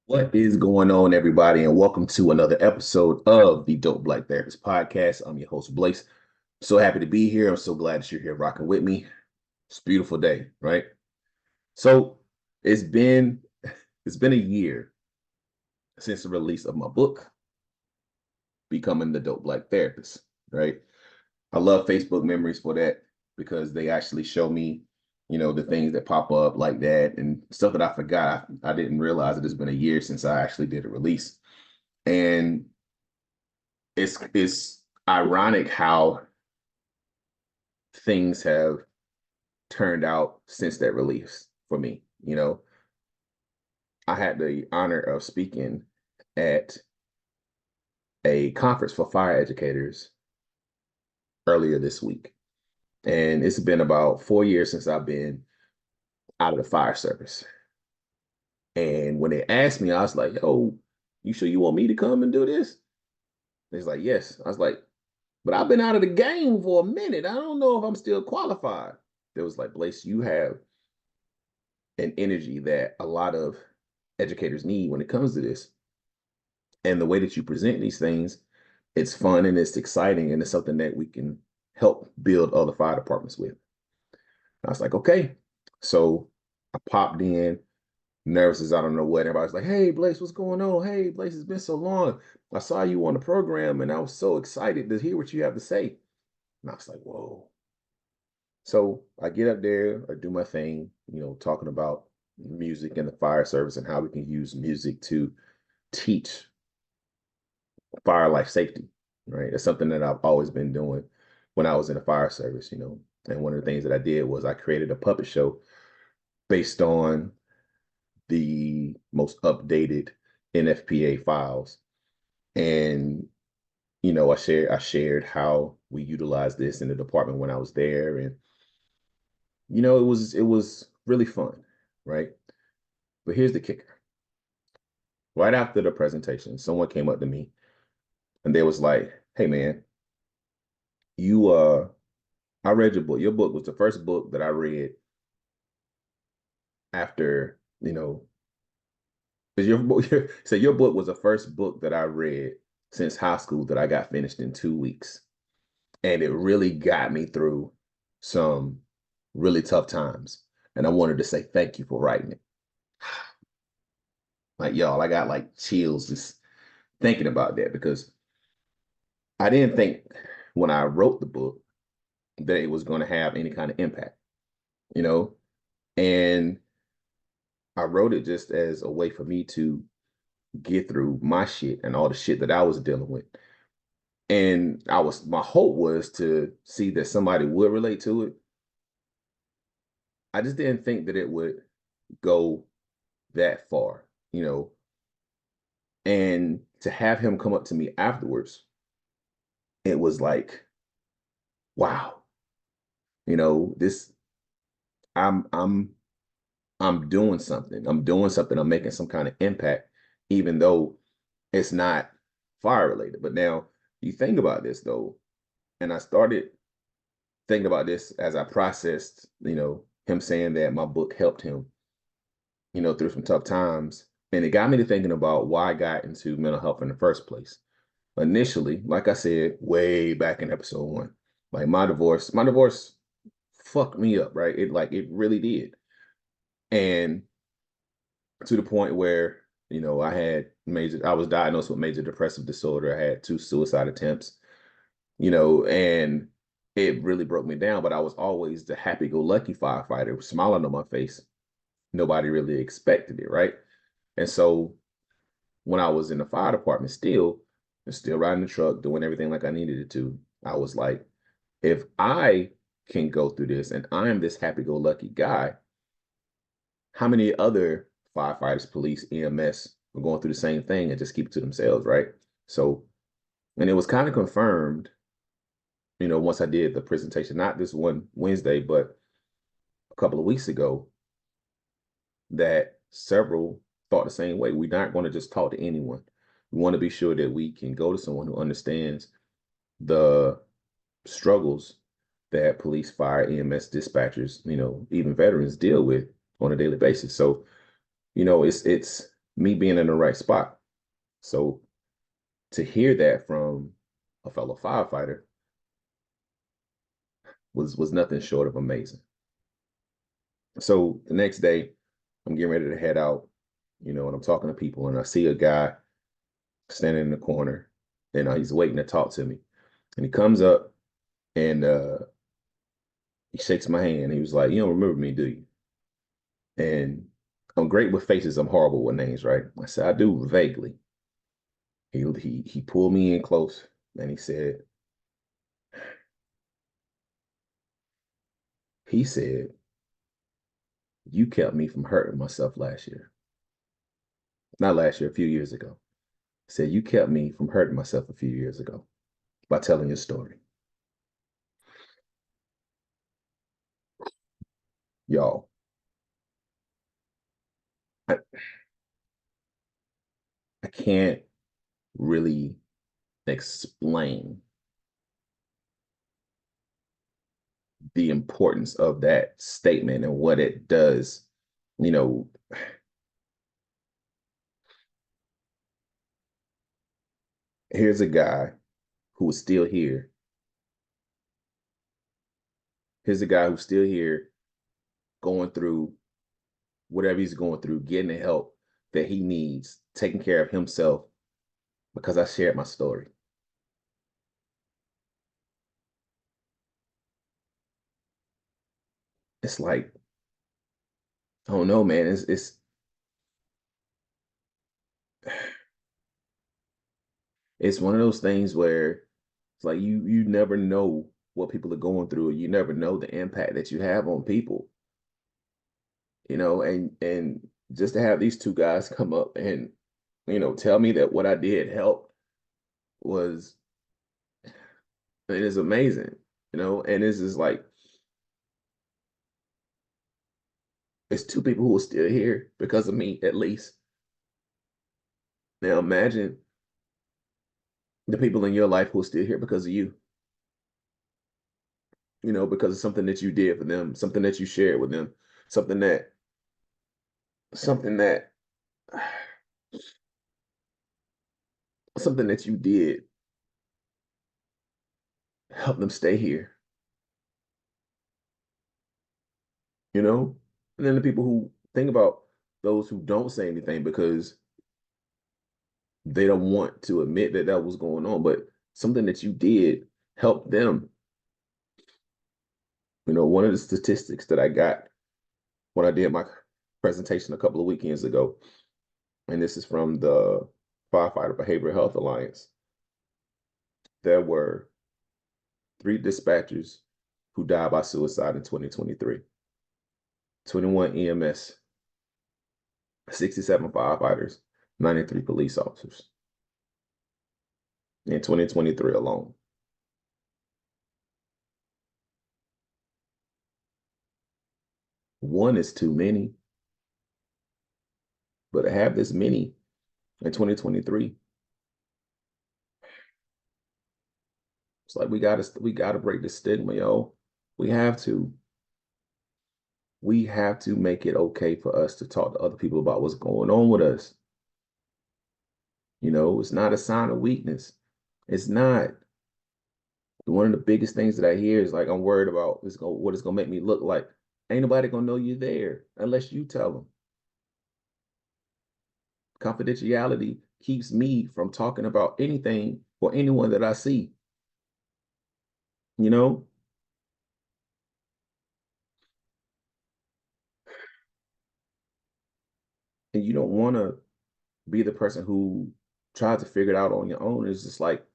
What is going on, everybody, and welcome to another episode of the Dope Black Therapist Podcast. I'm your host, Blaze. So happy to be here. I'm so glad that you're here rocking with me. It's a beautiful day, right? So it's been it's been a year since the release of my book, Becoming the Dope Black Therapist, right? I love Facebook memories for that because they actually show me, the things that pop up like that and stuff that I forgot. I didn't realize that it's been a year since I actually did a release. And it's ironic how things have turned out since that release for me. I had the honor of speaking at a conference for fire educators earlier this week. And it's been about 4 years since I've been out of the fire service. And when they asked me, I was like, yo, you sure you want me to come and do this? It's like, yes. I was like, but I've been out of the game for a minute. I don't know if I'm still qualified. They was like, Blaze, you have an energy that a lot of educators need when it comes to this. And the way that you present these things, it's fun and it's exciting and it's something that we can help build other fire departments with. I was like, okay. So I popped in, nervous as I don't know what. Everybody's like, hey, Blaze, what's going on? Hey, Blaze, it's been so long. I saw you on the program and I was so excited to hear what you have to say. And I was like, whoa. So I get up there, I do my thing, talking about music and the fire service and how we can use music to teach fire life safety, right? It's something that I've always been doing when I was in the fire service. And one of the things that I did was I created a puppet show based on the most updated NFPA files. And, I shared how we utilized this in the department when I was there. And, it was really fun, right? But here's the kicker. Right after the presentation, someone came up to me and they was like, hey man, you I read your book. Your book was the first book that I read after, because your book so your book was the first book that I read since high school that I got finished in 2 weeks. And it really got me through some really tough times. And I wanted to say thank you for writing it. Like y'all, I got like chills just thinking about that because I didn't think when I wrote the book that it was going to have any kind of impact, you know? And I wrote it just as a way for me to get through my shit and all the shit that I was dealing with. And my hope was to see that somebody would relate to it. I just didn't think that it would go that far, you know? And to have him come up to me afterwards, it was like, wow, this I'm I'm I'm doing something. I'm doing something. I'm making some kind of impact, even though it's not fire related. But now you think about this though, and I started thinking about this as I processed, him saying that my book helped him, through some tough times. And it got me to thinking about why I got into mental health in the first place. Initially, like I said, way back in episode one, like my divorce fucked me up, right? It really did. And to the point where I was diagnosed with major depressive disorder. I had 2 suicide attempts, and it really broke me down. But I was always the happy-go-lucky firefighter, smiling on my face. Nobody really expected it, right? And so when I was in the fire department, still riding the truck, doing everything like I needed it to, I was like, if I can go through this and I am this happy-go-lucky guy, how many other firefighters, police, EMS are going through the same thing and just keep it to themselves, right? So, and it was kind of confirmed, once I did the presentation, not this one Wednesday, but a couple of weeks ago, that several thought the same way. We're not going to just talk to anyone. We want to be sure that we can go to someone who understands the struggles that police, fire, EMS dispatchers, even veterans deal with on a daily basis. So, it's me being in the right spot. So to hear that from a fellow firefighter was nothing short of amazing. So the next day, I'm getting ready to head out, and I'm talking to people, and I see a guy standing in the corner, and he's waiting to talk to me. And he comes up and he shakes my hand. He was like, "You don't remember me, do you?" And I'm great with faces. I'm horrible with names, right? I said, "I do vaguely." He pulled me in close, and he said, "You kept me from hurting myself last year." Not last year, a few years ago. He said, "You kept me from hurting myself a few years ago by telling your story." Y'all, I, I can't really explain the importance of that statement and what it does. You know, here's a guy who is still here. Here's a guy who's still here going through whatever he's going through, getting the help that he needs, taking care of himself because I shared my story. It's like, I don't know, man. It's one of those things where it's like you never know what people are going through, or you never know the impact that you have on people, and just to have these two guys come up and tell me that what I did helped was it is amazing, and it's just like it's two people who are still here because of me, at least. Now imagine the people in your life who are still here because of you, because of something that you did for them, something that you shared with them, something that something that something that you did help them stay here, you know? And then the people who think about those who don't say anything because they don't want to admit that that was going on, but something that you did helped them. One of the statistics that I got when I did my presentation a couple of weekends ago, and this is from the Firefighter Behavioral Health Alliance, there were 3 dispatchers who died by suicide in 2023, 21 EMS, 67 firefighters, 93 police officers in 2023 alone. One is too many, but to have this many in 2023, it's like we gotta break the stigma, yo. We have to. We have to make it okay for us to talk to other people about what's going on with us. It's not a sign of weakness. It's not. One of the biggest things that I hear is like, I'm worried about what it's gonna make me look like. Ain't nobody gonna know you're there unless you tell them. Confidentiality keeps me from talking about anything or anyone that I see, you know? And you don't want to be the person who tries to figure it out on your own. It's just like,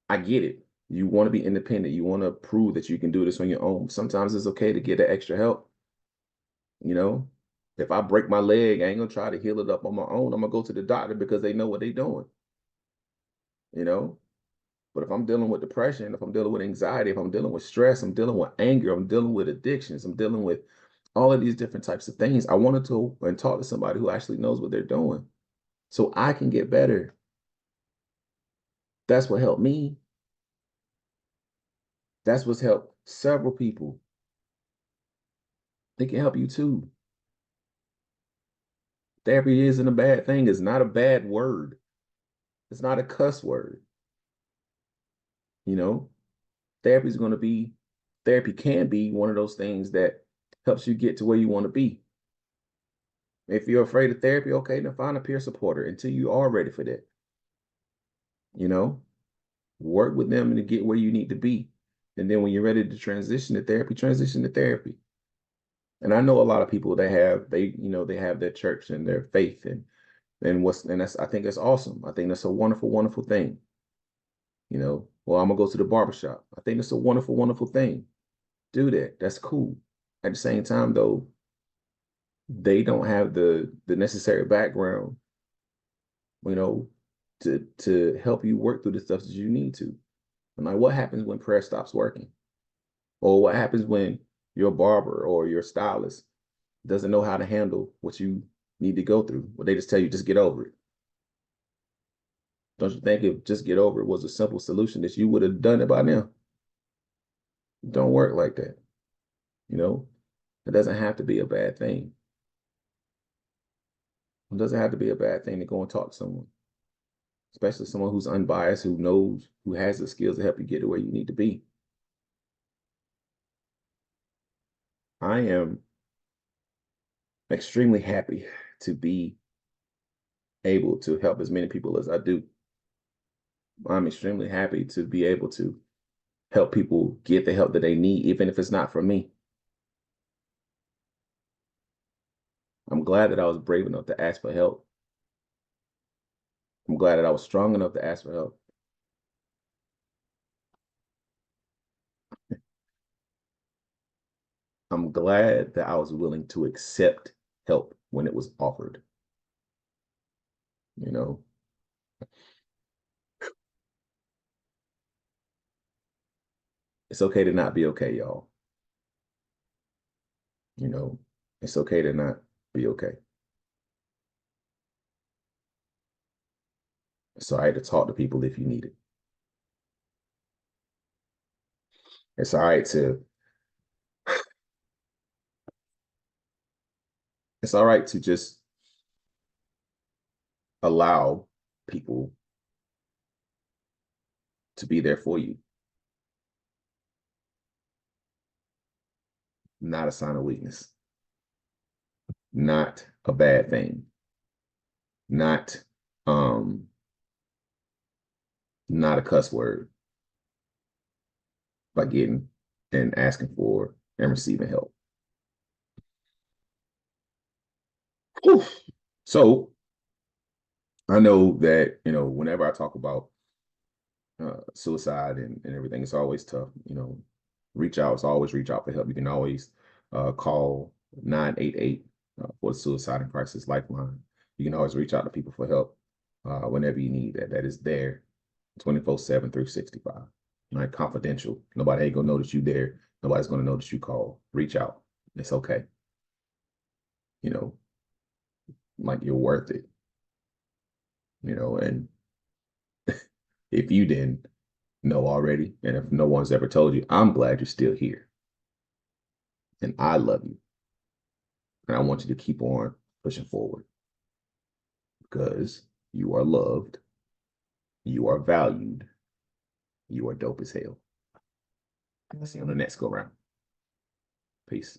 I get it. You want to be independent. You want to prove that you can do this on your own. Sometimes it's okay to get that extra help, you know? If I break my leg, I ain't gonna try to heal it up on my own. I'm gonna go to the doctor because they know what they're doing, you know? But if I'm dealing with depression, if I'm dealing with anxiety, if I'm dealing with stress, I'm dealing with anger, I'm dealing with addictions, I'm dealing with all of these different types of things, I wanted to and talk to somebody who actually knows what they're doing so I can get better. That's what helped me. That's what's helped several people. They can help you too. Therapy isn't a bad thing. It's not a bad word. It's not a cuss word. You know, therapy is going to be, therapy can be one of those things that helps you get to where you want to be. If you're afraid of therapy, okay, then find a peer supporter until you are ready for that. You know, work with them to get where you need to be. And then when you're ready to transition to therapy, transition to therapy. And I know a lot of people that have, they have their church and their faith and that's, I think that's awesome. I think that's a wonderful, wonderful thing. Well, I'm gonna go to the barbershop. I think that's a wonderful, wonderful thing. Do that. That's cool. At the same time, though, they don't have the necessary background, you know, to help you work through the stuff that you need to. And like, what happens when prayer stops working? Or what happens when your barber or your stylist doesn't know how to handle what you need to go through? Well, they just tell you, just get over it. Don't you think if just get over it was a simple solution that you would have done it by now? It don't work like that. You know, it doesn't have to be a bad thing. It doesn't have to be a bad thing to go and talk to someone, especially someone who's unbiased, who knows, who has the skills to help you get to where you need to be. I am extremely happy to be able to help as many people as I do. I'm extremely happy to be able to help people get the help that they need, even if it's not from me. I'm glad that I was brave enough to ask for help. I'm glad that I was strong enough to ask for help. I'm glad that I was willing to accept help when it was offered. You know, it's okay to not be okay, y'all. You know, it's okay to not be okay. It's all right to talk to people if you need it. It's all right to it's all right to just allow people to be there for you. Not a sign of weakness. Not a bad thing. Not um not a cuss word by getting and asking for and receiving help. Whew. So I know that, whenever I talk about suicide and everything, it's always tough. Reach out. It's always reach out for help. You can always call 988 for the Suicide and Crisis Lifeline. You can always reach out to people for help whenever you need that. That is there 24/7, 365. Like confidential. Nobody ain't gonna know that you there. Nobody's gonna know that you call. Reach out. It's okay. You know, like you're worth it. And if you didn't know already, and if no one's ever told you, I'm glad you're still here. And I love you. And I want you to keep on pushing forward because you are loved, you are valued, you are dope as hell. I'll see you on the next go round. Peace.